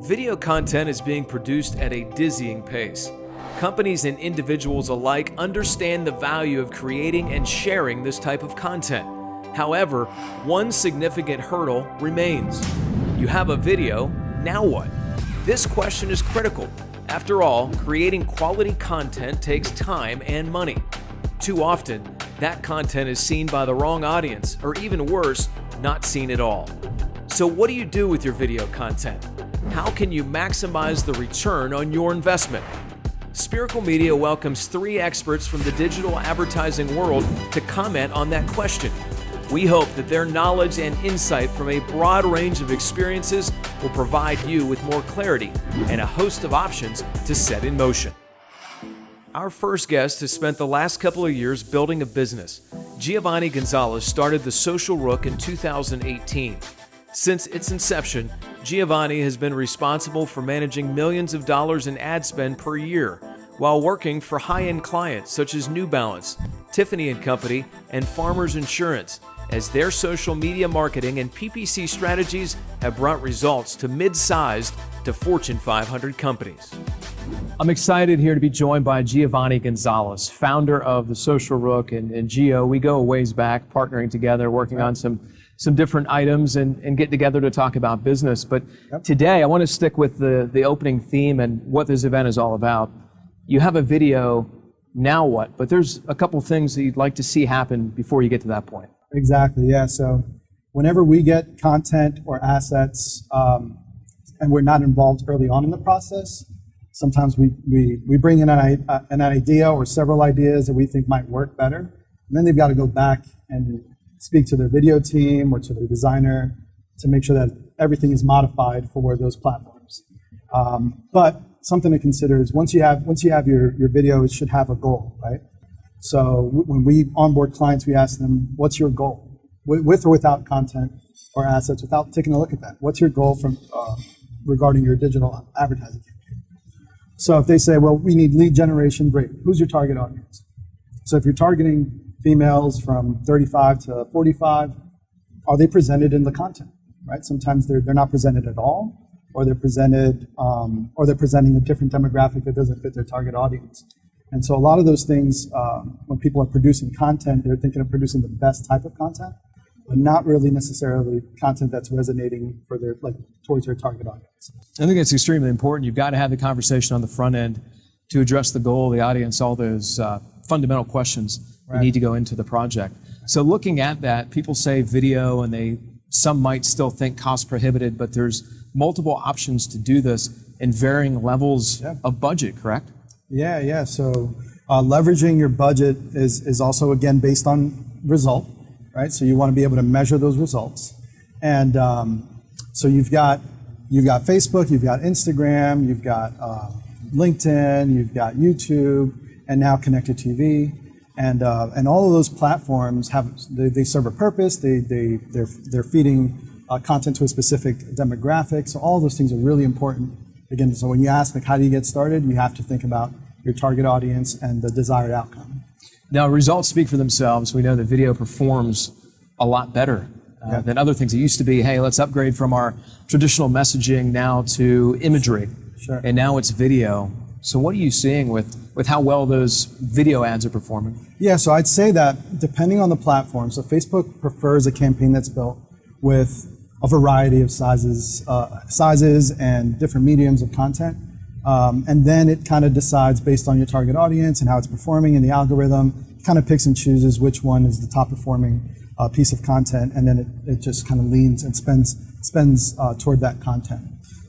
Video content is being produced at a dizzying pace. Companies and individuals alike understand the value of creating and sharing this type of content. However, one significant hurdle remains. You have a video, now what? This question is critical. After all, creating quality content takes time and money. Too often, that content is seen by the wrong audience, or even worse, not seen at all. So what do you do with your video content? How can you maximize the return on your investment? Spiracle Media welcomes 3 experts from the digital advertising world to comment on that question. We hope that their knowledge and insight from a broad range of experiences will provide you with more clarity and a host of options to set in motion. Our first guest has spent the last couple of years building a business. Giovani Gonzalez started the Social Rook in 2018. Since its inception, Giovani has been responsible for managing millions of dollars in ad spend per year while working for high-end clients such as New Balance, Tiffany & Company, and Farmers Insurance, as their social media marketing and PPC strategies have brought results to mid-sized to Fortune 500 companies. I'm excited here to be joined by Giovani Gonzalez, founder of the Social Rook, and Gio. We go a ways back, partnering together, working on some different items and get together to talk about business. But today I want to stick with the opening theme and what this event is all about. You have a video, now what? But there's a couple things that you'd like to see happen before you get to that point. Exactly, yeah. So whenever we get content or assets and we're not involved early on in the process, sometimes we bring in an idea or several ideas that we think might work better. And then they've got to go back and speak to their video team or to their designer to make sure that everything is modified for those platforms. But something to consider is once you have your video, it should have a goal, right? So when we onboard clients, we ask them, what's your goal? With or without content or assets, without taking a look at that. What's your goal from regarding your digital advertising campaign? So if they say, well, we need lead generation, great. Who's your target audience? So if you're targeting females from 35 to 45, are they presented in the content, right? Sometimes they're not presented at all, or they're presented, or they're presenting a different demographic that doesn't fit their target audience. And so a lot of those things, when people are producing content, they're thinking of producing the best type of content, but not really necessarily content that's resonating for their towards their target audience. I think it's extremely important. You've got to have the conversation on the front end to address the goal, the audience, all those fundamental questions that need to go into the project. So looking at that, people say video, and some might still think cost prohibitive, but there's multiple options to do this in varying levels of budget, correct? Yeah. So leveraging your budget is also, again, based on result, right? So you want to be able to measure those results. And so you've got Facebook, you've got Instagram, you've got LinkedIn, you've got YouTube, and now connected TV. And all of those platforms they serve a purpose. They're feeding content to a specific demographic. So all of those things are really important. Again, so when you ask how do you get started, you have to think about your target audience and the desired outcome. Now, results speak for themselves. We know that video performs a lot better than other things. It used to be, hey, let's upgrade from our traditional messaging now to imagery. Sure. And now it's video. So what are you seeing with how well those video ads are performing? Yeah, so I'd say that depending on the platform, so Facebook prefers a campaign that's built with a variety of sizes and different mediums of content. And then it kind of decides based on your target audience and how it's performing in the algorithm, it kind of picks and chooses which one is the top performing piece of content, and then it just kind of leans and spends toward that content.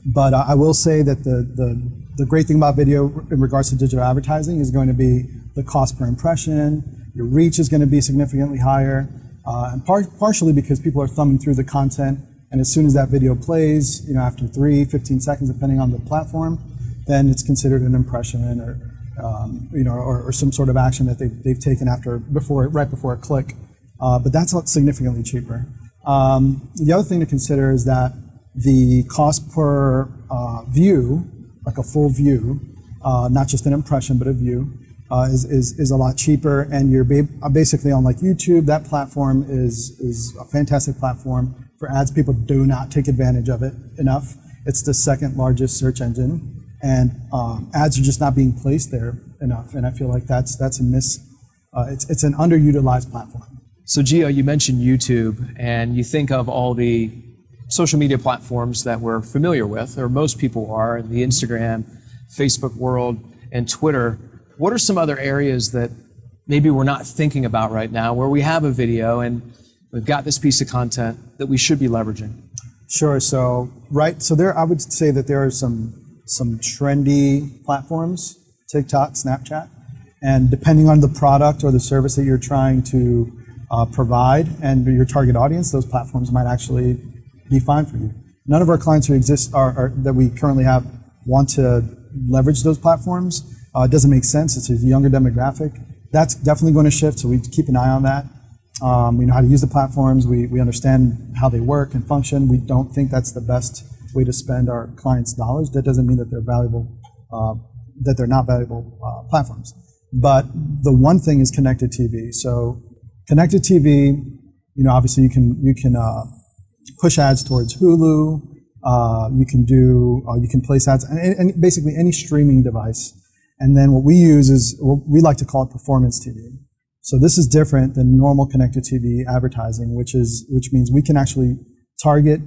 But I will say that the great thing about video in regards to digital advertising is going to be the cost per impression. Your reach is going to be significantly higher, and partially because people are thumbing through the content, and as soon as that video plays, after 15 seconds, depending on the platform, then it's considered an impression or some sort of action that they've taken right before a click. But that's significantly cheaper. The other thing to consider is that the cost per view, like a full view, not just an impression, but a view, is a lot cheaper. And you're basically on YouTube. That platform is a fantastic platform for ads. People do not take advantage of it enough. It's the second largest search engine, and ads are just not being placed there enough. And I feel like that's a miss. It's an underutilized platform. So Gio, you mentioned YouTube, and you think of all the social media platforms that we're familiar with, or most people are, the Instagram, Facebook world, and Twitter. What are some other areas that maybe we're not thinking about right now, where we have a video and we've got this piece of content that we should be leveraging? Sure. So there, I would say that there are some trendy platforms, TikTok, Snapchat, and depending on the product or the service that you're trying to provide and your target audience, those platforms might actually be fine for you. None of our clients who exist are that we currently have want to leverage those platforms. It doesn't make sense. It's a younger demographic. That's definitely going to shift, so we keep an eye on that. We know how to use the platforms. We understand how they work and function. We don't think that's the best way to spend our clients' dollars. That doesn't mean that they're valuable, that they're not valuable platforms. But the one thing is connected TV. So connected TV, obviously you can push ads towards Hulu. You can place ads and basically any streaming device. And then what we use is, we like to call it performance TV. So this is different than normal connected TV advertising, which means we can actually target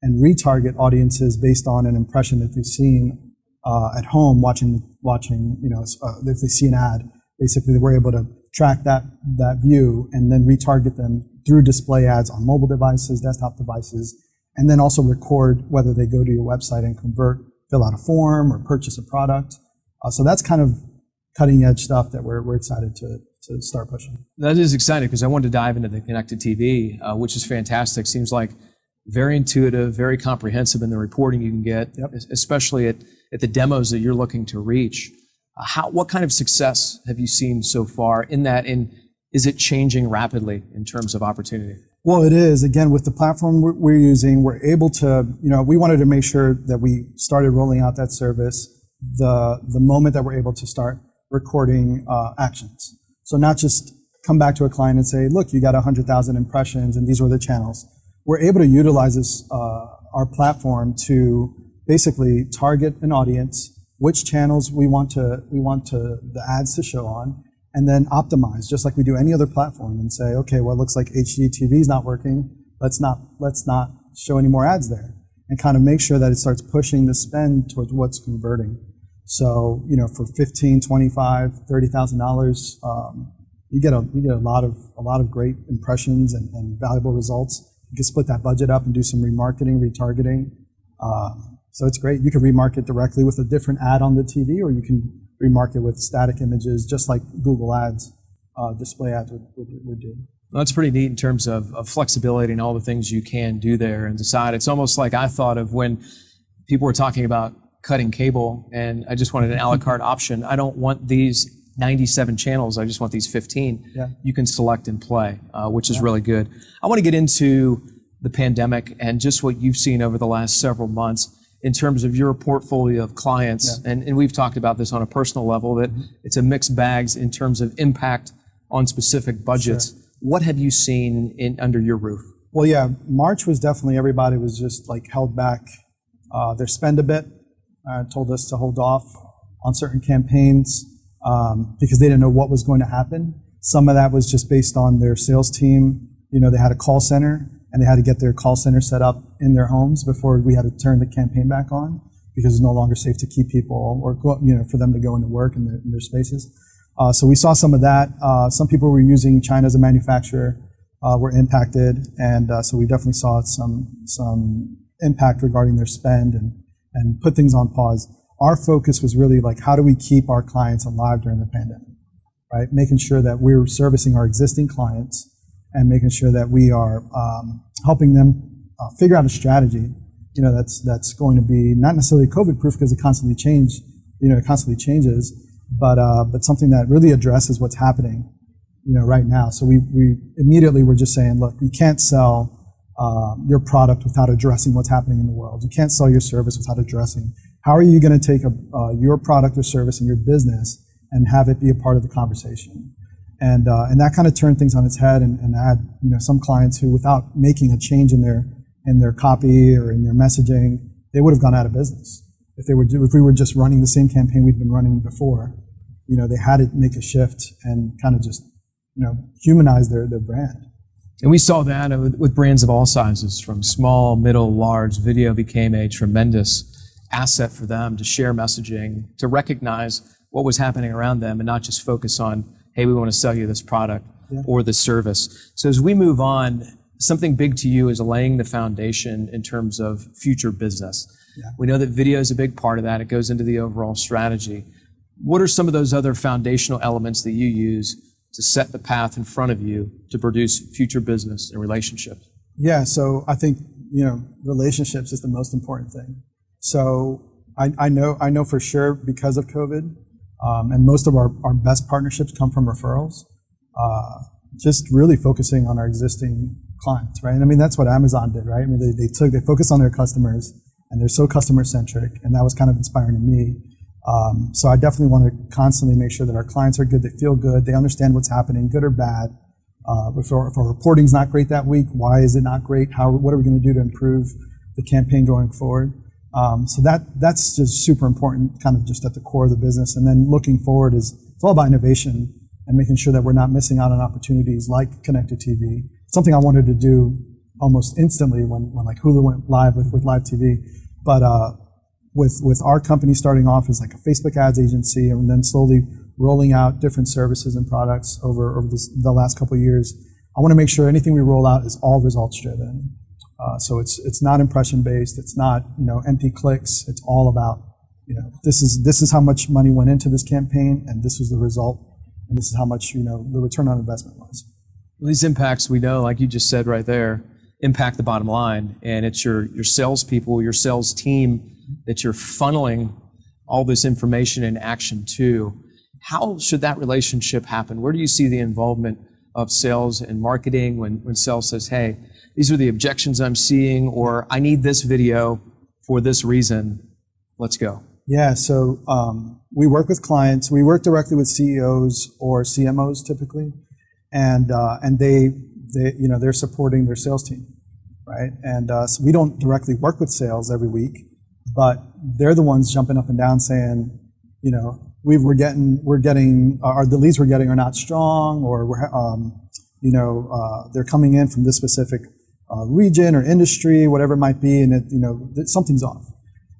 and retarget audiences based on an impression that they've seen at home watching. If they see an ad, basically we're able to track that view and then retarget them through display ads on mobile devices, desktop devices, and then also record whether they go to your website and convert, fill out a form, or purchase a product. So that's kind of cutting edge stuff that we're excited to start pushing. That is exciting, because I wanted to dive into the connected TV, which is fantastic. Seems like very intuitive, very comprehensive in the reporting you can get, Yep. especially at the demos that you're looking to reach. What kind of success have you seen so far in that, and is it changing rapidly in terms of opportunity? Well, it is. Again, with the platform we're using, we're able to, we wanted to make sure that we started rolling out that service the moment that we're able to start recording actions. So not just come back to a client and say, look, you got 100,000 impressions and these were the channels. We're able to utilize this, our platform, to basically target an audience, which channels we want the ads to show on, and then optimize, just like we do any other platform, and say, okay, well, it looks like HGTV is not working. Let's not show any more ads there, and kind of make sure that it starts pushing the spend towards what's converting. So, for $15,000, $25,000, $30,000, you get a lot of great impressions and valuable results. You can split that budget up and do some remarketing, retargeting. So it's great. You can remarket directly with a different ad on the TV, or you can remarket with static images, just like Google Ads, display ads would do. Well, that's pretty neat in terms of flexibility and all the things you can do there and decide. It's almost like I thought of when people were talking about cutting cable, and I just wanted an a la carte option. I don't want these 97 channels. I just want these 15. Yeah. You can select and play, which is really good. I want to get into the pandemic and just what you've seen over the last several months in terms of your portfolio of clients. Yeah. And we've talked about this on a personal level, that it's a mixed bags in terms of impact on specific budgets. Sure. What have you seen under your roof? Well, yeah, March was definitely, everybody was just like held back their spend a bit, told us to hold off on certain campaigns because they didn't know what was going to happen. Some of that was just based on their sales team. They had a call center, and they had to get their call center set up in their homes before we had to turn the campaign back on, because it's no longer safe to keep people, or for them to go into work in their spaces. So we saw some of that. Some people were using China as a manufacturer, were impacted, and so we definitely saw some impact regarding their spend and put things on pause. Our focus was really like, how do we keep our clients alive during the pandemic, right? Making sure that we're servicing our existing clients and making sure that we are helping them figure out a strategy, that's going to be not necessarily COVID-proof, because it constantly changes, but something that really addresses what's happening, right now. So we immediately were just saying, look, you can't sell your product without addressing what's happening in the world. You can't sell your service without addressing. How are you going to take your product or service in your business and have it be a part of the conversation? And that kind of turned things on its head, and I had some clients who, without making a change in their copy or in their messaging, they would have gone out of business. If we were just running the same campaign we'd been running before, they had to make a shift and kind of just, humanize their brand. And we saw that with brands of all sizes, from small, middle, large. Video became a tremendous asset for them to share messaging, to recognize what was happening around them and not just focus on, hey, we want to sell you this product or this service. So as we move on, something big to you is laying the foundation in terms of future business. Yeah. We know that video is a big part of that. It goes into the overall strategy. What are some of those other foundational elements that you use to set the path in front of you to produce future business and relationships? Yeah, so I think, relationships is the most important thing. So I know for sure because of COVID, and most of our best partnerships come from referrals, just really focusing on our existing clients, right? And I mean, that's what Amazon did, right? I mean, they focused on their customers, and they're so customer centric, and that was kind of inspiring to me. So I definitely want to constantly make sure that our clients are good, they feel good, they understand what's happening, good or bad. If our reporting's not great that week, why is it not great? What are we going to do to improve the campaign going forward? So that's just super important, kind of just at the core of the business. And then looking forward it's all about innovation and making sure that we're not missing out on opportunities like connected TV. Something I wanted to do almost instantly when like Hulu went live with live TV. But with our company starting off as like a Facebook ads agency and then slowly rolling out different services and products over the last couple of years, I want to make sure anything we roll out is all results driven. So it's not impression based. It's not empty clicks. It's all about this is how much money went into this campaign, and this was the result, and this is how much the return on investment was. Well, these impacts, we know, like you just said right there, impact the bottom line, and it's your salespeople, your sales team that you're funneling all this information and action to. How should that relationship happen? Where do you see the involvement of sales and marketing when sales says, hey, these are the objections I'm seeing, or I need this video for this reason, let's go? Yeah, so we work with clients. We work directly with CEOs or CMOs typically, and they're supporting their sales team, right? And so we don't directly work with sales every week, but they're the ones jumping up and down saying, the leads we're getting are not strong, or they're coming in from this specific region or industry, whatever it might be, and something's off.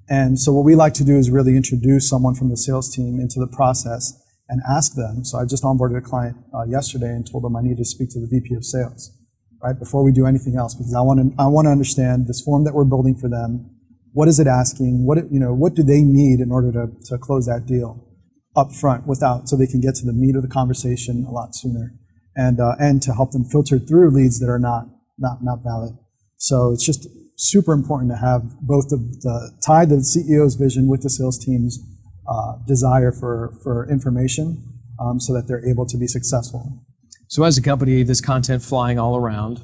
And so what we like to do is really introduce someone from the sales team into the process and ask them. So I just onboarded a client yesterday and told them I need to speak to the VP of sales, right, before we do anything else, because I want to understand this form that we're building for them. What is it asking? What do they need in order to close that deal up front so they can get to the meat of the conversation a lot sooner, and to help them filter through leads that are not valid. So it's just super important to have both tie the CEO's vision with the sales team's desire for information, so that they're able to be successful. So as a company, this content flying all around,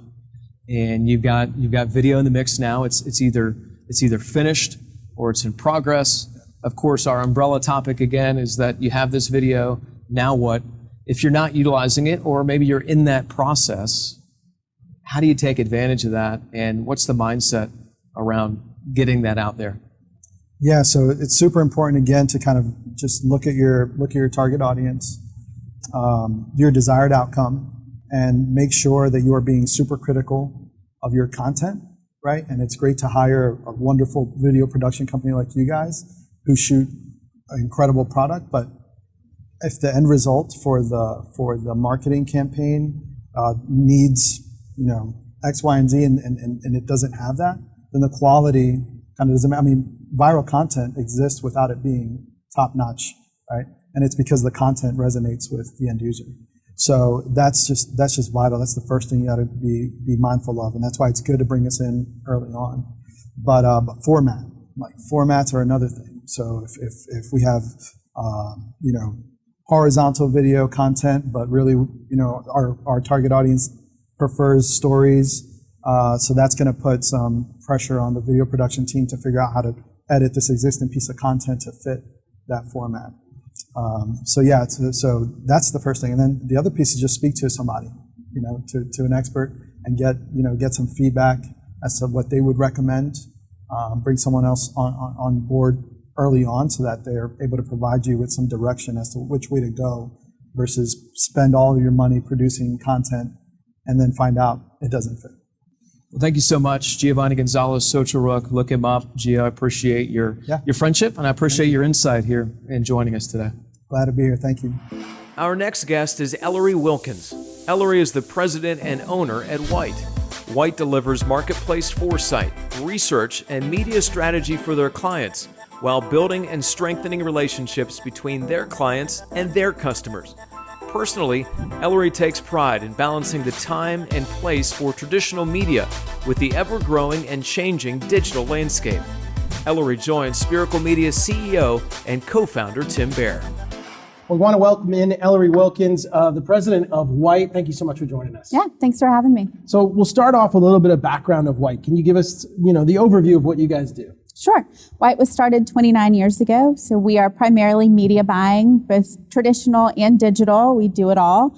and you've got video in the mix now. It's either finished or it's in progress. Of course, our umbrella topic again is that you have this video. Now what? If you're not utilizing it, or maybe you're in that process, how do you take advantage of that? And what's the mindset around getting that out there? Yeah, so it's super important again to kind of just look at your target audience, your desired outcome, and make sure that you are being super critical of your content, right? And it's great to hire a wonderful video production company like you guys who shoot an incredible product, but if the end result for the marketing campaign needs X, Y, and Z, and it doesn't have that, then the quality kind of doesn't matter. I mean, viral content exists without it being top notch, right? And it's because the content resonates with the end user. So that's just vital. That's the first thing you got to be mindful of, and that's why it's good to bring us in early on. But formats are another thing. So if we have horizontal video content, but really our target audience prefers stories, so that's going to put some pressure on the video production team to figure out how to edit this existing piece of content to fit that format. So that's the first thing, and then the other piece is just speak to somebody, to an expert, and get some feedback as to what they would recommend bring someone else on board early on so that they're able to provide you with some direction as to which way to go versus spend all of your money producing content and then find out it doesn't fit. Well, thank you so much, Giovani Gonzalez, Social Rook. Look him up. Gio, I appreciate your friendship, and I appreciate your insight here in joining us today. Glad to be here. Thank you. Our next guest is Ellery Wilkins. Ellery is the president and owner at White. White delivers marketplace foresight, research, and media strategy for their clients while building and strengthening relationships between their clients and their customers. Personally, Ellery takes pride in balancing the time and place for traditional media with the ever-growing and changing digital landscape. Ellery joins Spiracle Media's CEO and co-founder Tim Bear. We want to welcome in Ellery Wilkins, the president of White. Thank you so much for joining us. Yeah, thanks for having me. So we'll start off with a little bit of background of White. Can you give us, the overview of what you guys do? Sure. White was started 29 years ago, so we are primarily media buying, both traditional and digital. We do it all.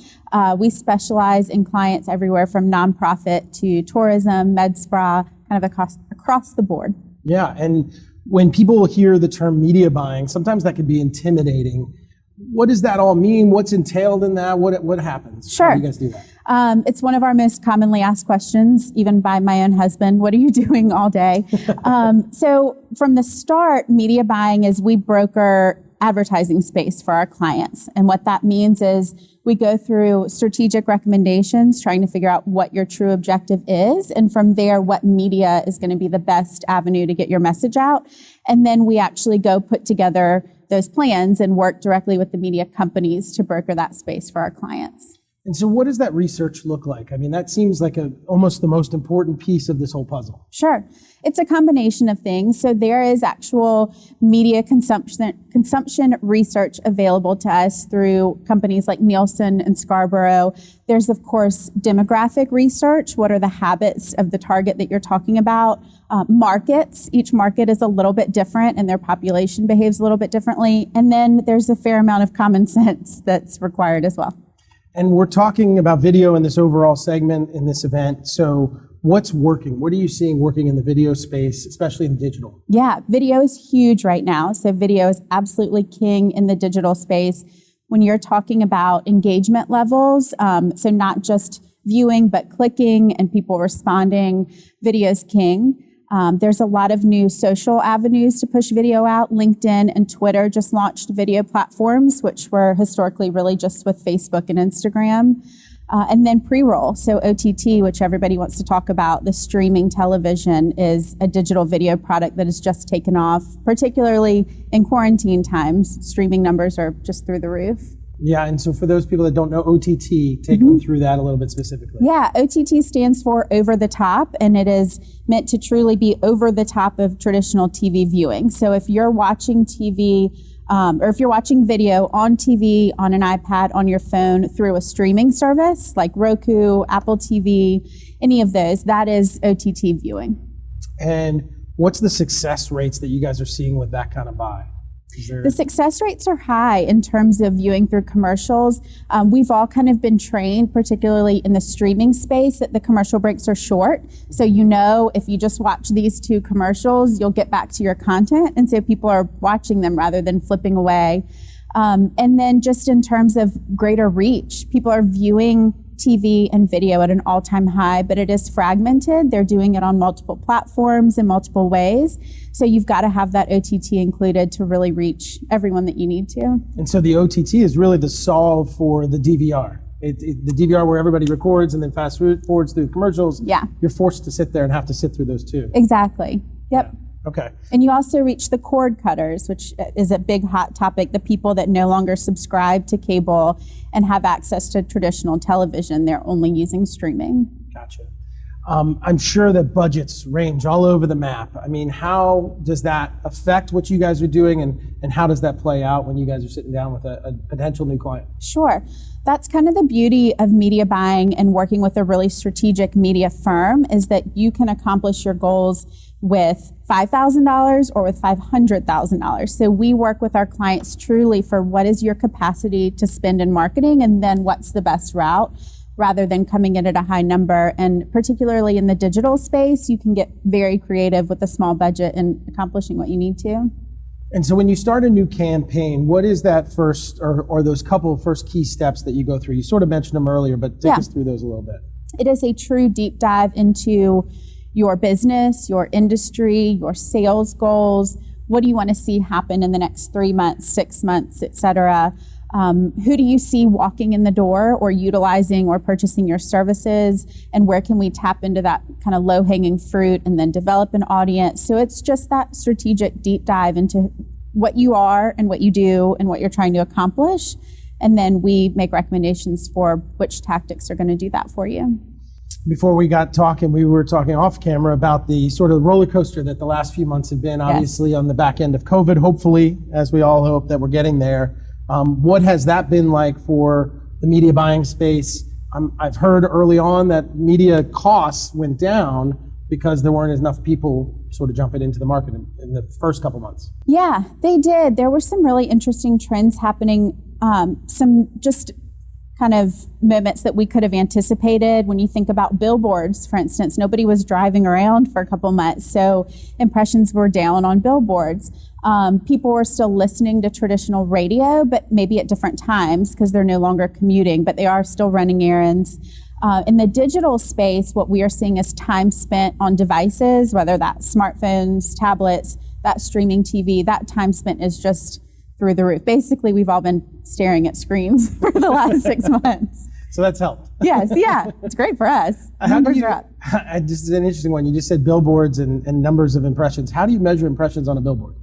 We specialize in clients everywhere from nonprofit to tourism, med spa, kind of across the board. Yeah, and when people hear the term media buying, sometimes that can be intimidating. What does that all mean? What's entailed in that? What happens? Sure. How do you guys do that? It's one of our most commonly asked questions, even by my own husband. What are you doing all day? So from the start, media buying is we broker advertising space for our clients. And what that means is we go through strategic recommendations, trying to figure out what your true objective is. And from there, what media is going to be the best avenue to get your message out. And then we actually go put together those plans and work directly with the media companies to broker that space for our clients. And so what does that research look like? I mean, that seems like almost the most important piece of this whole puzzle. Sure. It's a combination of things. So there is actual media consumption research available to us through companies like Nielsen and Scarborough. There's, of course, demographic research. What are the habits of the target that you're talking about? Markets. Each market is a little bit different and their population behaves a little bit differently. And then there's a fair amount of common sense that's required as well. And we're talking about video in this overall segment in this event. So what's working? What are you seeing working in the video space, especially in digital? Yeah, video is huge right now. So video is absolutely king in the digital space. When you're talking about engagement levels, so not just viewing, but clicking and people responding, video is king. There's a lot of new social avenues to push video out. LinkedIn and Twitter just launched video platforms, which were historically really just with Facebook and Instagram. And then pre-roll, so OTT, which everybody wants to talk about, the streaming television is a digital video product that has just taken off, particularly in quarantine times. Streaming numbers are just through the roof. Yeah, and so for those people that don't know OTT, take them through that a little bit specifically. Yeah, OTT stands for over the top, and it is meant to truly be over the top of traditional TV viewing. So if you're watching TV, or if you're watching video on TV, on an iPad, on your phone through a streaming service like Roku, Apple TV, any of those, that is OTT viewing. And what's the success rates that you guys are seeing with that kind of buy? The success rates are high in terms of viewing through commercials. We've all kind of been trained, particularly in the streaming space, that the commercial breaks are short. So if you just watch these two commercials, you'll get back to your content. And so people are watching them rather than flipping away. And then just in terms of greater reach, people are viewing TV and video at an all-time high, but it is fragmented. They're doing it on multiple platforms in multiple ways. So you've got to have that OTT included to really reach everyone that you need to. And so the OTT is really the solve for the DVR. The DVR where everybody records and then fast forwards through commercials. Yeah. You're forced to sit there and have to sit through those too. Exactly. Yep. Yeah. Okay. And you also reach the cord cutters, which is a big hot topic, the people that no longer subscribe to cable and have access to traditional television. They're only using streaming. Gotcha. I'm sure that budgets range all over the map. I mean, how does that affect what you guys are doing, and how does that play out when you guys are sitting down with a potential new client? Sure. That's kind of the beauty of media buying and working with a really strategic media firm, is that you can accomplish your goals with $5,000 or with $500,000. So we work with our clients truly for what is your capacity to spend in marketing, and then what's the best route. rather than coming in at a high number. And particularly in the digital space, you can get very creative with a small budget and accomplishing what you need to. And so when you start a new campaign, what is that first, or those couple first key steps that you go through? You sort of mentioned them earlier, but take us through those a little bit. It is a true deep dive into your business, your industry, your sales goals. What do you want to see happen in the next 3 months, 6 months, et cetera? Who do you see walking in the door or utilizing or purchasing your services? And where can we tap into that kind of low-hanging fruit and then develop an audience? So it's just that strategic deep dive into what you are and what you do and what you're trying to accomplish. And then we make recommendations for which tactics are going to do that for you. Before we got talking, we were talking off camera about the sort of roller coaster that the last few months have been, obviously on the back end of COVID, hopefully, as we all hope that we're getting there. What has that been like for the media buying space? I've heard early on that media costs went down because there weren't enough people sort of jumping into the market in the first couple months. Yeah, they did. There were some really interesting trends happening, some just kind of moments that we could have anticipated. When you think about billboards, for instance, nobody was driving around for a couple months, so impressions were down on billboards. People were still listening to traditional radio, but maybe at different times because they're no longer commuting, but they are still running errands. In the digital space, what we are seeing is time spent on devices, whether that's smartphones, tablets, that streaming TV, that time spent is just through the roof. Basically, we've all been staring at screens for the last 6 months. So that's helped. Yes, yeah, it's great for us. Numbers are up. This is an interesting one. You just said billboards and numbers of impressions. How do you measure impressions on a billboard?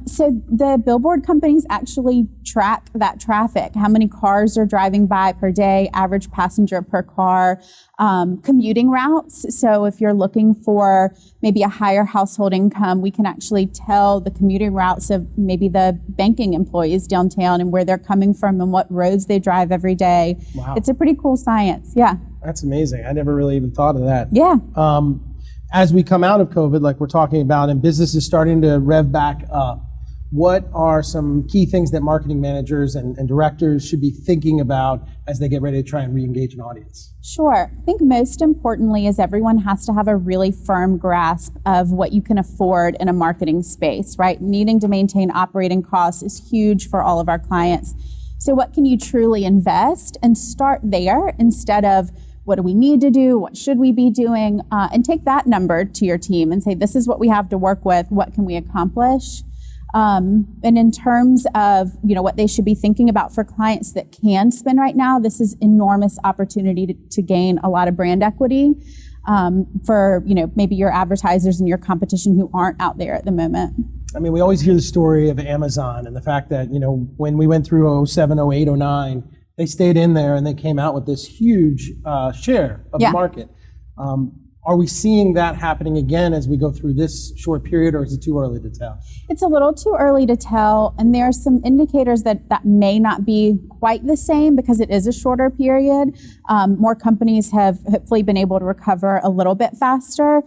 So the billboard companies actually track that traffic, how many cars are driving by per day, average passenger per car, commuting routes. So if you're looking for maybe a higher household income, we can actually tell the commuting routes of maybe the banking employees downtown and where they're coming from and what roads they drive every day. Wow. It's a pretty cool science. Yeah. That's amazing. I never really even thought of that. Yeah. As we come out of COVID, like we're talking about, and business is starting to rev back up, what are some key things that marketing managers and directors should be thinking about as they get ready to try and re-engage an audience? Sure. I think most importantly is everyone has to have a really firm grasp of what you can afford in a marketing space, right? Needing to maintain operating costs is huge for all of our clients. So what can you truly invest, and start there instead of what do we need to do? What should we be doing? And take that number to your team and say, this is what we have to work with. What can we accomplish? And in terms of, what they should be thinking about for clients that can spend right now, this is enormous opportunity to gain a lot of brand equity for, maybe your advertisers and your competition who aren't out there at the moment. I mean, we always hear the story of Amazon and the fact that, when we went through 07, 08, 09, they stayed in there and they came out with this huge share of the market. Are we seeing that happening again as we go through this short period, or is it too early to tell? It's a little too early to tell, and there are some indicators that may not be quite the same because it is a shorter period. More companies have hopefully been able to recover a little bit faster.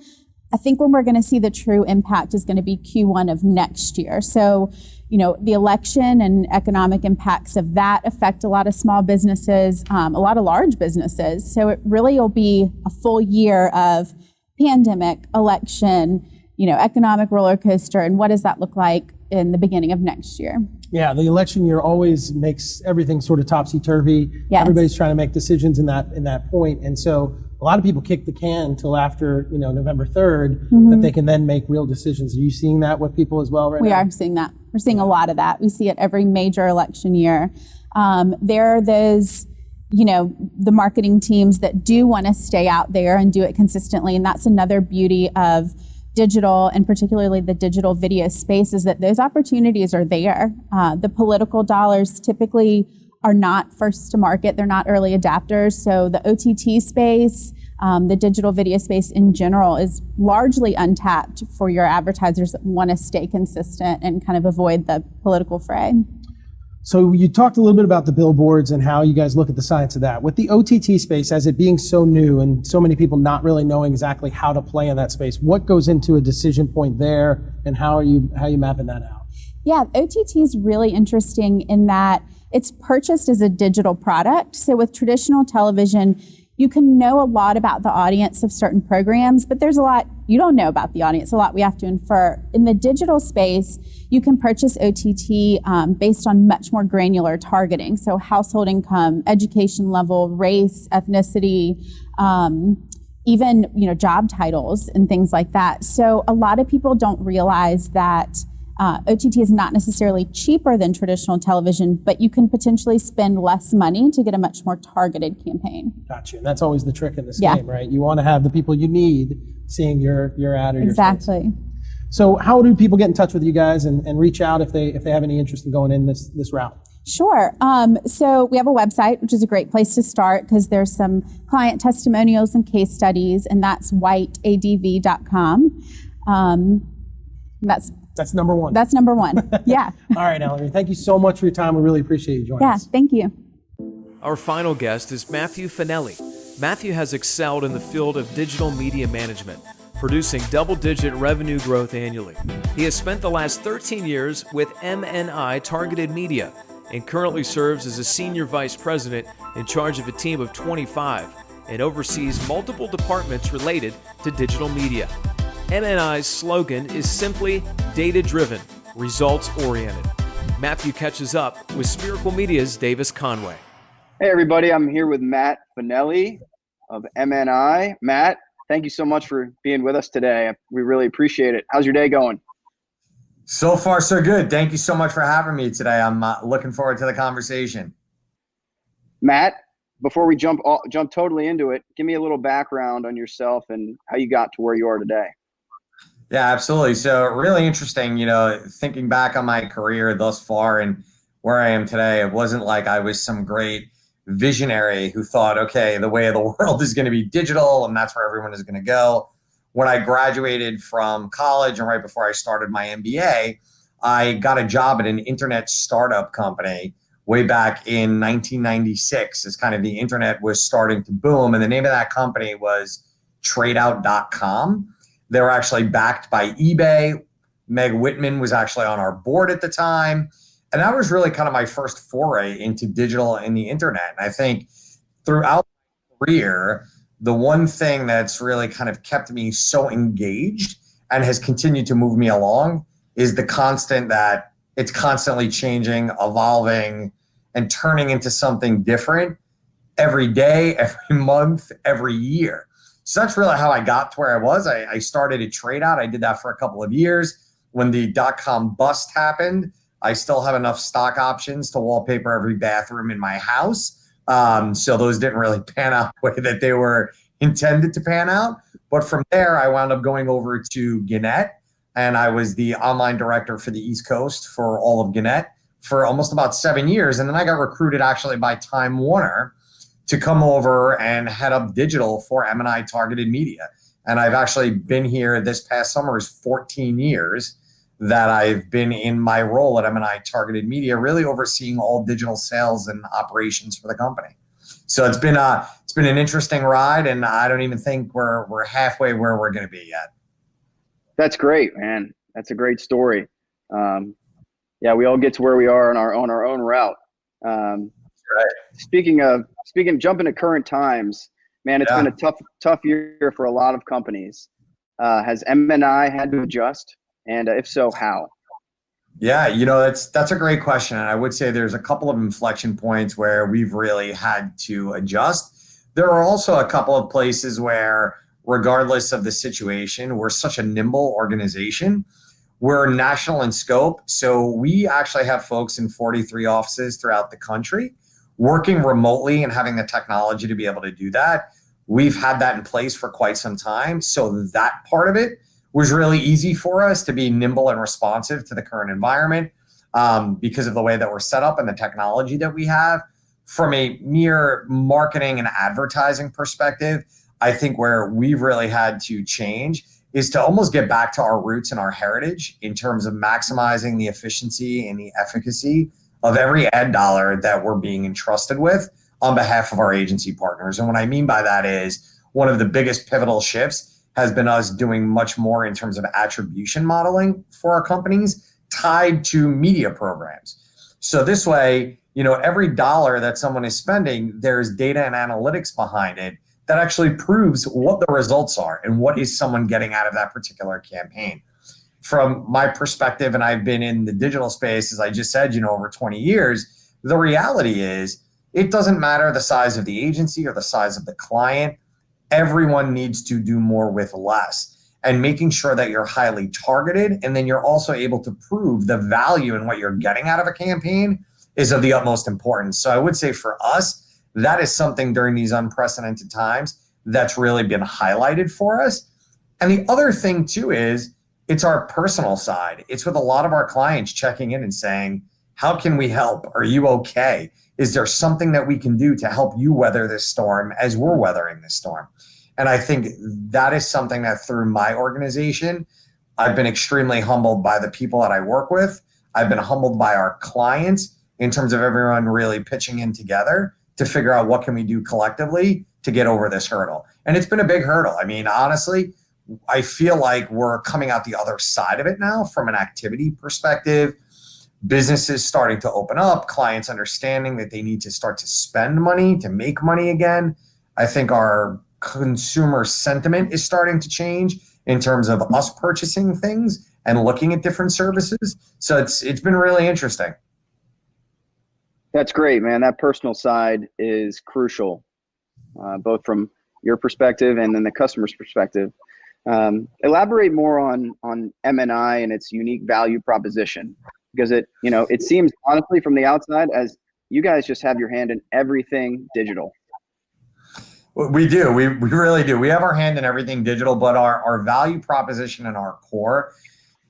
I think when we're going to see the true impact is going to be Q1 of next year. So, the election and economic impacts of that affect a lot of small businesses, a lot of large businesses. So it really will be a full year of pandemic, election, economic roller coaster, and what does that look like in the beginning of next year? Yeah, the election year always makes everything sort of topsy-turvy. Yes. Everybody's trying to make decisions in that point, and so a lot of people kick the can until after November 3rd that they can then make real decisions. Are you seeing that with people as well right now? We are seeing that. We're seeing a lot of that. We see it every major election year. There are those, the marketing teams that do want to stay out there and do it consistently, and that's another beauty of digital, and particularly the digital video space, is that those opportunities are there. The political dollars typically are not first to market. They're not early adapters. So the OTT space, the digital video space in general, is largely untapped for your advertisers that want to stay consistent and kind of avoid the political fray. So you talked a little bit about the billboards and how you guys look at the science of that. With the OTT space, as it being so new and so many people not really knowing exactly how to play in that space, what goes into a decision point there, and how are you mapping that out? Yeah, OTT is really interesting in that it's purchased as a digital product. So with traditional television, you can know a lot about the audience of certain programs, but there's a lot you don't know about the audience, a lot we have to infer. In the digital space, you can purchase OTT based on much more granular targeting. So household income, education level, race, ethnicity, even job titles and things like that. So a lot of people don't realize that OTT is not necessarily cheaper than traditional television, but you can potentially spend less money to get a much more targeted campaign. Gotcha. And that's always the trick in this game, right? You want to have the people you need seeing your ad or your space. Exactly. So how do people get in touch with you guys and reach out if they have any interest in going in this route? Sure. So we have a website, which is a great place to start because there's some client testimonials and case studies, and that's whiteadv.com. That's number one. That's number one. Yeah. All right, Ellery. Thank you so much for your time. We really appreciate you joining us. Yeah, thank you. Our final guest is Matthew Fanelli. Matthew has excelled in the field of digital media management, producing double-digit revenue growth annually. He has spent the last 13 years with MNI Targeted Media and currently serves as a senior vice president in charge of a team of 25 and oversees multiple departments related to digital media. MNI's slogan is simply data-driven, results-oriented. Matthew catches up with Spiracle Media's Davis Conway. Hey everybody, I'm here with Matt Fanelli of MNI. Matt, thank you so much for being with us today. We really appreciate it. How's your day going? So far, so good. Thank you so much for having me today. I'm looking forward to the conversation. Matt, before we jump totally into it, give me a little background on yourself and how you got to where you are today. Yeah, absolutely. So really interesting, thinking back on my career thus far and where I am today, it wasn't like I was some great visionary who thought, okay, the way of the world is going to be digital and that's where everyone is going to go. When I graduated from college and right before I started my MBA, I got a job at an internet startup company way back in 1996 as kind of the internet was starting to boom. And the name of that company was tradeout.com. They were actually backed by eBay. Meg Whitman was actually on our board at the time. And that was really kind of my first foray into digital and the internet. And I think throughout my career, the one thing that's really kind of kept me so engaged and has continued to move me along is the constant that it's constantly changing, evolving, and turning into something different every day, every month, every year. So that's really how I got to where I was. I started at TradeOut. I did that for a couple of years. When the dot-com bust happened, I still have enough stock options to wallpaper every bathroom in my house. So those didn't really pan out the way that they were intended to pan out. But from there, I wound up going over to Gannett, and I was the online director for the East Coast for all of Gannett for almost about 7 years. And then I got recruited actually by Time Warner to come over and head up digital for MNI Targeted Media. And I've actually been here this past summer is 14 years that I've been in my role at MNI Targeted Media, really overseeing all digital sales and operations for the company. So it's been an interesting ride, and I don't even think we're halfway where we're going to be yet. That's great, man. That's a great story. Yeah, we all get to where we are on our own route. Right. Speaking of jumping to current times, man, it's been a tough year for a lot of companies. Has MNI had to adjust? And if so, how? Yeah, that's a great question. And I would say there's a couple of inflection points where we've really had to adjust. There are also a couple of places where, regardless of the situation, we're such a nimble organization. We're national in scope. So we actually have folks in 43 offices throughout the country working remotely and having the technology to be able to do that. We've had that in place for quite some time. So that part of it was really easy for us to be nimble and responsive to the current environment because of the way that we're set up and the technology that we have. From a mere marketing and advertising perspective, I think where we've really had to change is to almost get back to our roots and our heritage in terms of maximizing the efficiency and the efficacy of every ad dollar that we're being entrusted with on behalf of our agency partners. And what I mean by that is one of the biggest pivotal shifts has been us doing much more in terms of attribution modeling for our companies tied to media programs. So this way, every dollar that someone is spending, there's data and analytics behind it that actually proves what the results are and what is someone getting out of that particular campaign. From my perspective, and I've been in the digital space, as I just said, over 20 years, the reality is it doesn't matter the size of the agency or the size of the client. Everyone needs to do more with less, and making sure that you're highly targeted, and then you're also able to prove the value in what you're getting out of a campaign is of the utmost importance. So I would say for us, that is something during these unprecedented times that's really been highlighted for us. And the other thing too is it's our personal side. It's with a lot of our clients checking in and saying, how can we help? Are you okay? Is there something that we can do to help you weather this storm as we're weathering this storm? And I think that is something that through my organization, I've been extremely humbled by the people that I work with. I've been humbled by our clients in terms of everyone really pitching in together to figure out what can we do collectively to get over this hurdle. And it's been a big hurdle. I mean, honestly, I feel like we're coming out the other side of it now from an activity perspective. Businesses starting to open up, clients understanding that they need to start to spend money to make money again. I think our consumer sentiment is starting to change in terms of us purchasing things and looking at different services. So it's been really interesting. That's great, man. That personal side is crucial, both from your perspective and then the customer's perspective. Elaborate more on M&I and its unique value proposition, because it seems honestly from the outside as you guys just have your hand in everything digital. We do. We really do. We have our hand in everything digital, but our value proposition and our core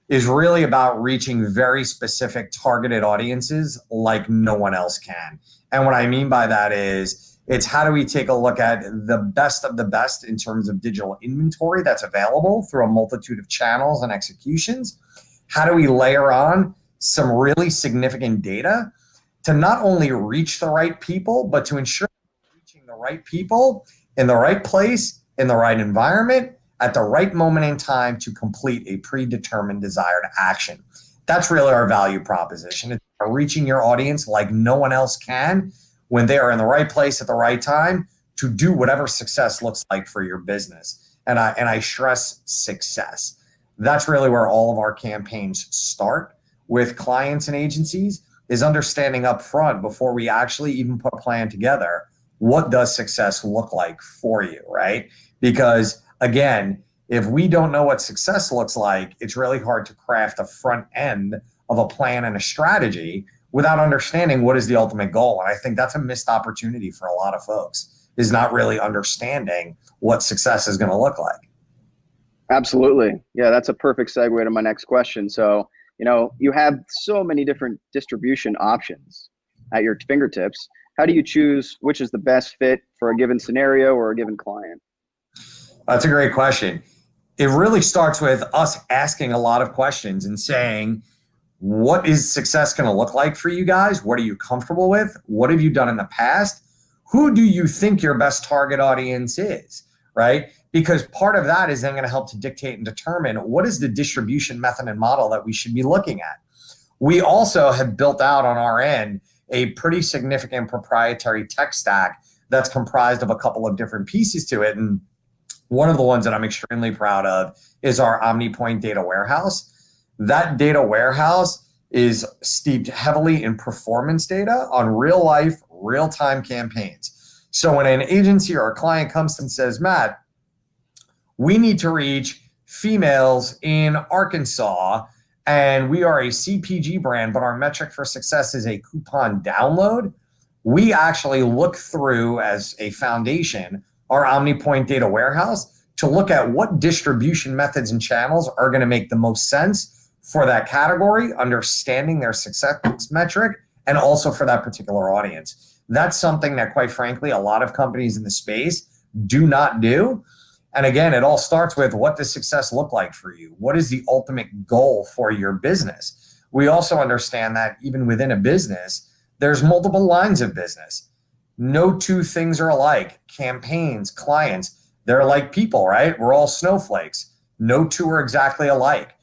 is really about reaching very specific targeted audiences like no one else can. And what I mean by that is it's how do we take a look at the best of the best in terms of digital inventory that's available through a multitude of channels and executions? How do we layer on some really significant data to not only reach the right people, but to ensure reaching the right people in the right place, in the right environment, at the right moment in time to complete a predetermined desired action. That's really our value proposition. It's reaching your audience like no one else can when they are in the right place at the right time to do whatever success looks like for your business. And I stress success. That's really where all of our campaigns start with clients and agencies, is understanding up front before we actually even put a plan together, what does success look like for you, right? Because again, if we don't know what success looks like, it's really hard to craft a front end of a plan and a strategy without understanding what is the ultimate goal. And I think that's a missed opportunity for a lot of folks, is not really understanding what success is going to look like. Absolutely. Yeah, that's a perfect segue to my next question. So, you have so many different distribution options at your fingertips. How do you choose which is the best fit for a given scenario or a given client? That's a great question. It really starts with us asking a lot of questions and saying, what is success going to look like for you guys? What are you comfortable with? What have you done in the past? Who do you think your best target audience is, right? Because part of that is then going to help to dictate and determine what is the distribution method and model that we should be looking at. We also have built out on our end a pretty significant proprietary tech stack that's comprised of a couple of different pieces to it. And one of the ones that I'm extremely proud of is our OmniPoint data warehouse. That data warehouse is steeped heavily in performance data on real life, real-time campaigns. So when an agency or a client comes and says, Matt, we need to reach females in Arkansas, and we are a CPG brand, but our metric for success is a coupon download, we actually look through as a foundation our OmniPoint data warehouse to look at what distribution methods and channels are going to make the most sense for that category, understanding their success metric, and also for that particular audience. That's something that, quite frankly, a lot of companies in the space do not do. And again, it all starts with, what does success look like for you? What is the ultimate goal for your business? We also understand that even within a business, there's multiple lines of business. No two things are alike. Campaigns, clients, they're like people, right? We're all snowflakes. No two are exactly alike.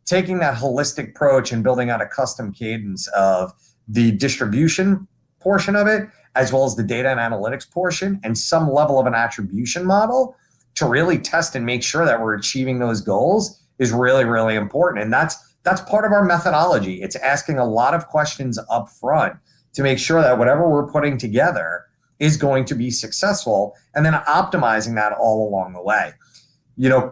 taking that holistic approach and building out a custom cadence of the distribution portion of it, as well as the data and analytics portion, and some level of an attribution model to really test and make sure that we're achieving those goals is really, really important. And that's part of our methodology. It's asking a lot of questions up front to make sure that whatever we're putting together is going to be successful, and then optimizing that all along the way.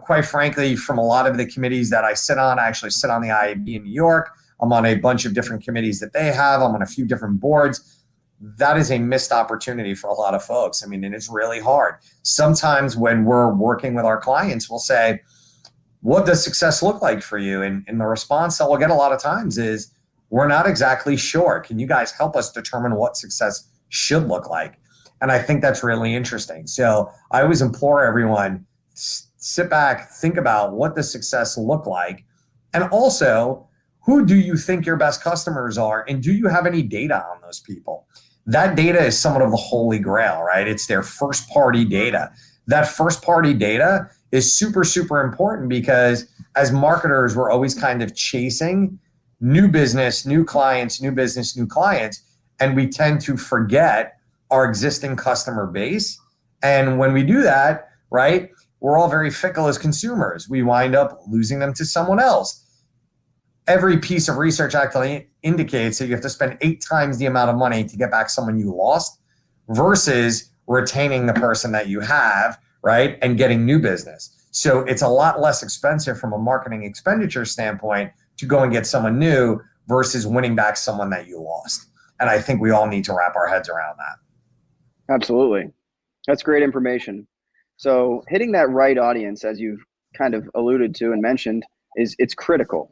Quite frankly, from a lot of the committees that I sit on, I actually sit on the IAB in New York. I'm on a bunch of different committees that they have. I'm on a few different boards. That is a missed opportunity for a lot of folks. And it's really hard. Sometimes when we're working with our clients, we'll say, what does success look like for you? And the response that we'll get a lot of times is, we're not exactly sure. Can you guys help us determine what success should look like? And I think that's really interesting. So I always implore everyone, sit back, think about what does success look like? And also, who do you think your best customers are? And do you have any data on those people? That data is somewhat of the holy grail, right? It's their first party data. That first party data is super, super important, because as marketers, we're always kind of chasing new business, new clients, new business, new clients. And we tend to forget our existing customer base. And when we do that, right, we're all very fickle as consumers. We wind up losing them to someone else. Every piece of research actually indicates that you have to spend 8 times the amount of money to get back someone you lost versus retaining the person that you have, right, and getting new business. So it's a lot less expensive from a marketing expenditure standpoint to go and get someone new versus winning back someone that you lost. And I think we all need to wrap our heads around that. Absolutely. That's great information. So hitting that right audience, as you've kind of alluded to and mentioned, it's critical.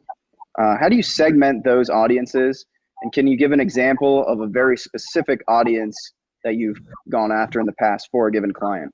How do you segment those audiences? And can you give an example of a very specific audience that you've gone after in the past for a given client?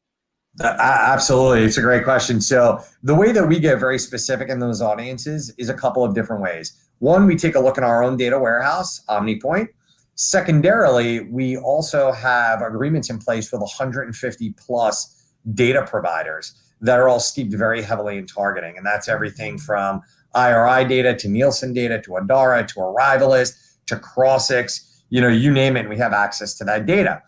Absolutely. It's a great question. So the way that we get very specific in those audiences is a couple of different ways. One, we take a look at our own data warehouse, OmniPoint. Secondarily, we also have agreements in place with 150 plus data providers that are all steeped very heavily in targeting. And that's everything from IRI data to Nielsen data to Adara to Arrivalist to Crossix, you name it, and we have access to that data.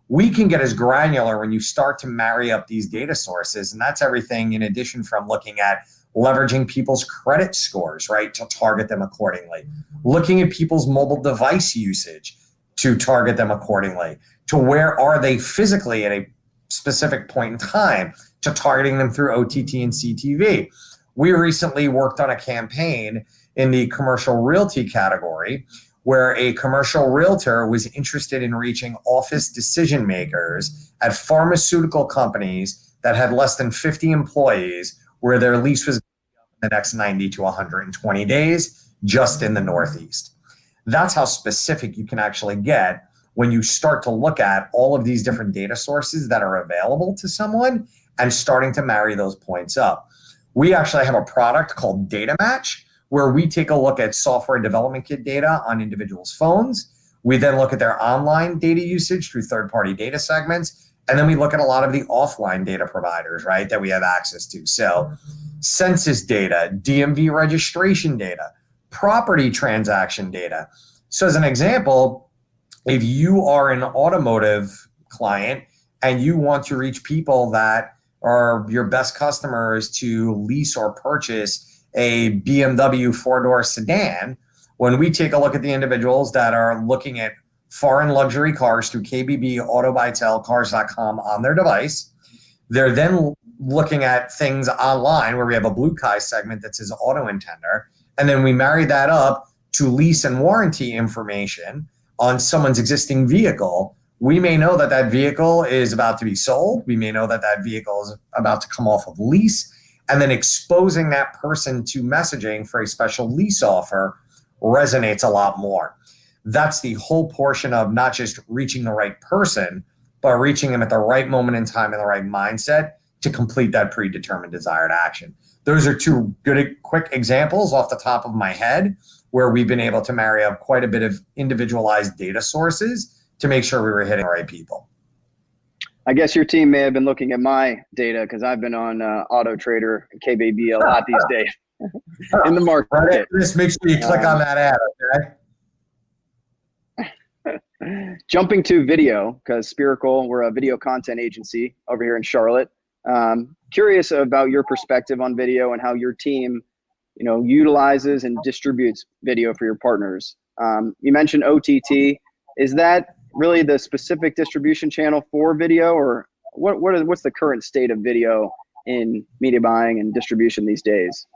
We can get as granular when you start to marry up these data sources. And that's everything in addition from looking at leveraging people's credit scores, right, to target them accordingly. Looking at people's mobile device usage to target them accordingly. To where are they physically at a specific point in time, to targeting them through OTT and CTV. We recently worked on a campaign in the commercial realty category where a commercial realtor was interested in reaching office decision makers at pharmaceutical companies that had less than 50 employees, where their lease was in the next 90 to 120 days, just in the Northeast. That's how specific you can actually get when you start to look at all of these different data sources that are available to someone and starting to marry those points up. We actually have a product called Data Match, where we take a look at software development kit data on individuals' phones. We then look at their online data usage through third-party data segments. And then we look at a lot of the offline data providers, right, that we have access to. So census data, DMV registration data, property transaction data. So as an example, if you are an automotive client and you want to reach people that are your best customers to lease or purchase a BMW 4-door sedan, when we take a look at the individuals that are looking at foreign luxury cars through KBB, Auto Buy Tell, Cars.com on their device, they're then looking at things online where we have a Blue Kai segment that says auto intender, and then we marry that up to lease and warranty information on someone's existing vehicle. We may know that that vehicle is about to be sold. We may know that that vehicle is about to come off of lease, and then exposing that person to messaging for a special lease offer resonates a lot more. That's the whole portion of not just reaching the right person, but reaching them at the right moment in time and the right mindset to complete that predetermined desired action. Those are two good, quick examples off the top of my head where we've been able to marry up quite a bit of individualized data sources to make sure we were hitting the right people. I guess your team may have been looking at my data because I've been on Auto Trader and KBB a lot these days. in the market. Right. Just make sure you click on that ad, okay? Jumping to video, because Spiracle, we're a video content agency over here in Charlotte. Curious about your perspective on video and how your team, utilizes and distributes video for your partners. You mentioned OTT. Is that really the specific distribution channel for video, or what's the current state of video in media buying and distribution these days?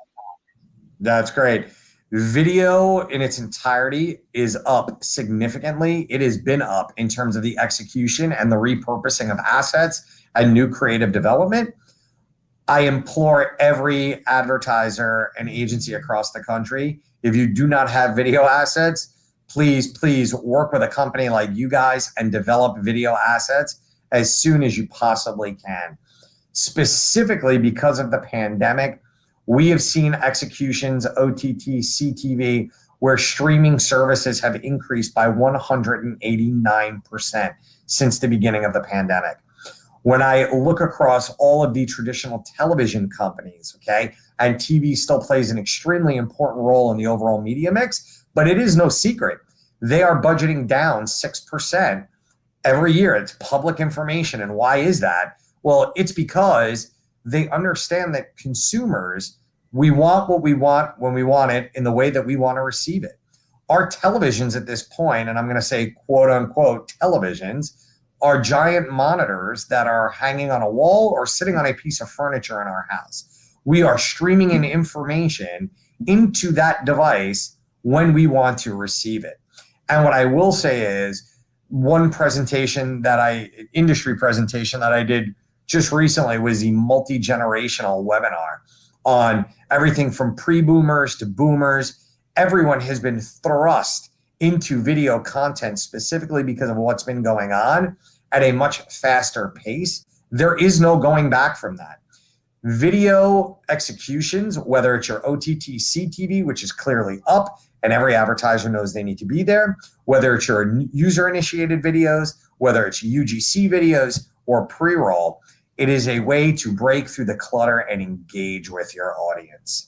That's great. Video in its entirety is up significantly. It has been up in terms of the execution and the repurposing of assets and new creative development. I implore every advertiser and agency across the country, if you do not have video assets, please work with a company like you guys and develop video assets as soon as you possibly can. Specifically because of the pandemic, we have seen executions, OTT, CTV, where streaming services have increased by 189% since the beginning of the pandemic. When I look across all of the traditional television companies, okay, and TV still plays an extremely important role in the overall media mix, but it is no secret. They are budgeting down 6% every year. It's public information. And why is that? Well, it's because they understand that consumers, we want what we want when we want it in the way that we want to receive it. Our televisions at this point, and I'm going to say quote unquote televisions, are giant monitors that are hanging on a wall or sitting on a piece of furniture in our house. We are streaming in information into that device when we want to receive it. And what I will say is, one industry presentation that I did just recently was the multi-generational webinar on everything from pre-boomers to boomers. Everyone has been thrust into video content specifically because of what's been going on at a much faster pace. There is no going back from that. Video executions, whether it's your OTT CTV, which is clearly up and every advertiser knows they need to be there, whether it's your user-initiated videos, whether it's UGC videos or pre-roll, it is a way to break through the clutter and engage with your audience.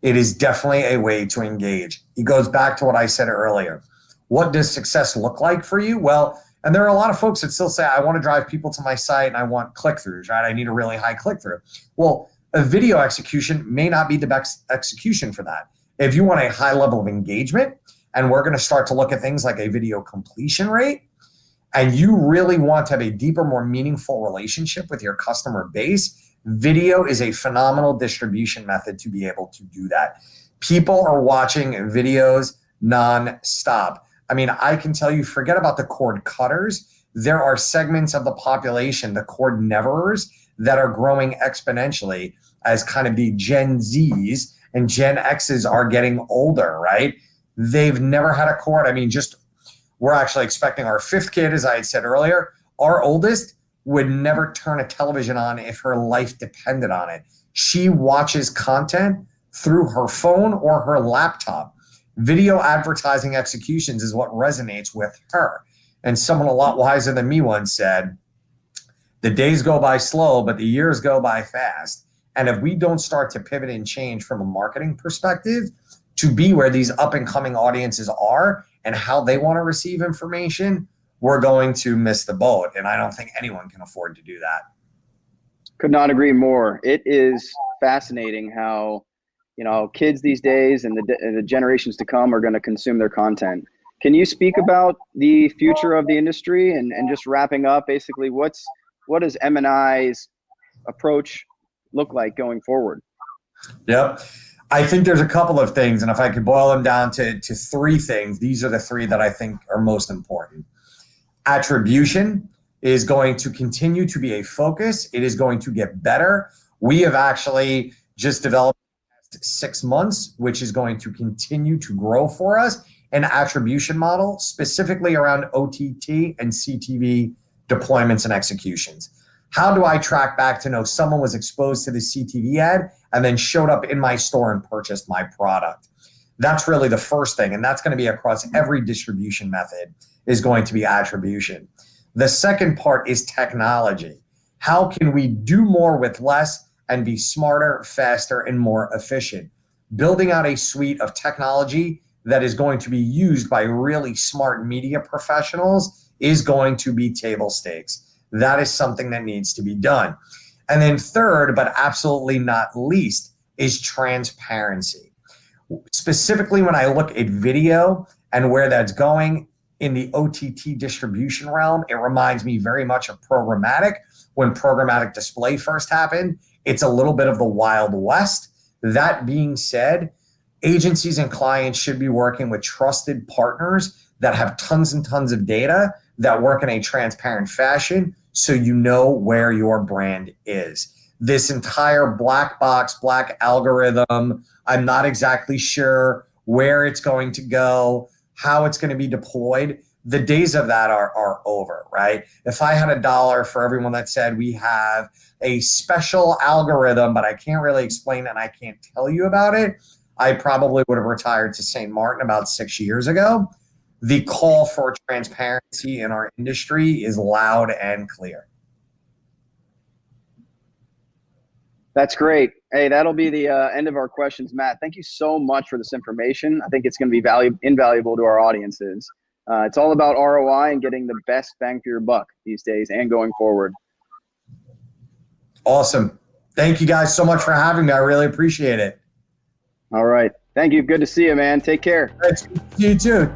It is definitely a way to engage. It goes back to what I said earlier. What does success look like for you? Well, and there are a lot of folks that still say, I want to drive people to my site and I want click-throughs, right? I need a really high click-through. Well, a video execution may not be the best execution for that. If you want a high level of engagement, and we're going to start to look at things like a video completion rate, and you really want to have a deeper, more meaningful relationship with your customer base, video is a phenomenal distribution method to be able to do that. People are watching videos non-stop. I mean, I can tell you, forget about the cord cutters. There are segments of the population, the cord neverers, that are growing exponentially as kind of the Gen Zs and Gen Xs are getting older, right? They've never had a cord. I mean, we're actually expecting our fifth kid, as I had said earlier. Our oldest would never turn a television on if her life depended on it. She watches content through her phone or her laptop. Video advertising executions is what resonates with her. And someone a lot wiser than me once said, the days go by slow, but the years go by fast. And if we don't start to pivot and change from a marketing perspective to be where these up and coming audiences are and how they want to receive information, we're going to miss the boat. And I don't think anyone can afford to do that. Could not agree more. It is fascinating how, kids these days and the generations to come are going to consume their content. Can you speak about the future of the industry and just wrapping up, basically, what does M&I's approach look like going forward? Yep. I think there's a couple of things, and if I could boil them down to three things, these are the three that I think are most important. Attribution is going to continue to be a focus. It is going to get better. We have actually just developed 6 months, which is going to continue to grow for us, an attribution model specifically around OTT and CTV deployments and executions. How do I track back to know someone was exposed to the CTV ad and then showed up in my store and purchased my product? That's really the first thing, and that's going to be across every distribution method is going to be attribution. The second part is technology. How can we do more with less and be smarter, faster, and more efficient? building out a suite of technology that is going to be used by really smart media professionals is going to be table stakes. That is something that needs to be done. And then third, but absolutely not least, is transparency. Specifically, when I look at video and where that's going in the OTT distribution realm, it reminds me very much of programmatic. When programmatic display first happened, it's a little bit of the Wild West. That being said, agencies and clients should be working with trusted partners that have tons and tons of data that work in a transparent fashion so you know where your brand is. This entire black box, black algorithm, I'm not exactly sure where it's going to go, how it's going to be deployed. The days of that are over, right? If I had $1 for everyone that said we have a special algorithm, but I can't really explain it and I can't tell you about it, I probably would have retired to St. Martin about 6 years ago. The call for transparency in our industry is loud and clear. That's great. Hey, that'll be the end of our questions, Matt. Thank you so much for this information. I think it's going to be invaluable to our audiences. It's all about ROI and getting the best bang for your buck these days and going forward. Awesome. Thank you guys so much for having me. I really appreciate it. All right. Thank you. Good to see you, man. Take care. Thanks. You too.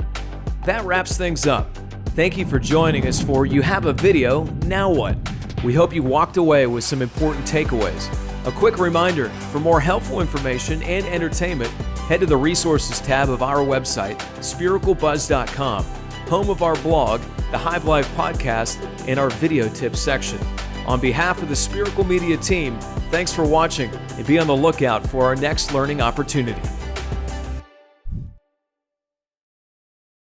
That wraps things up. Thank you for joining us for You Have a Video, Now What? We hope you walked away with some important takeaways. A quick reminder, for more helpful information and entertainment, head to the Resources tab of our website, spiraclebuzz.com, home of our blog, the Hive Live podcast, and our video tips section. On behalf of the Spiracle Media team, thanks for watching and be on the lookout for our next learning opportunity.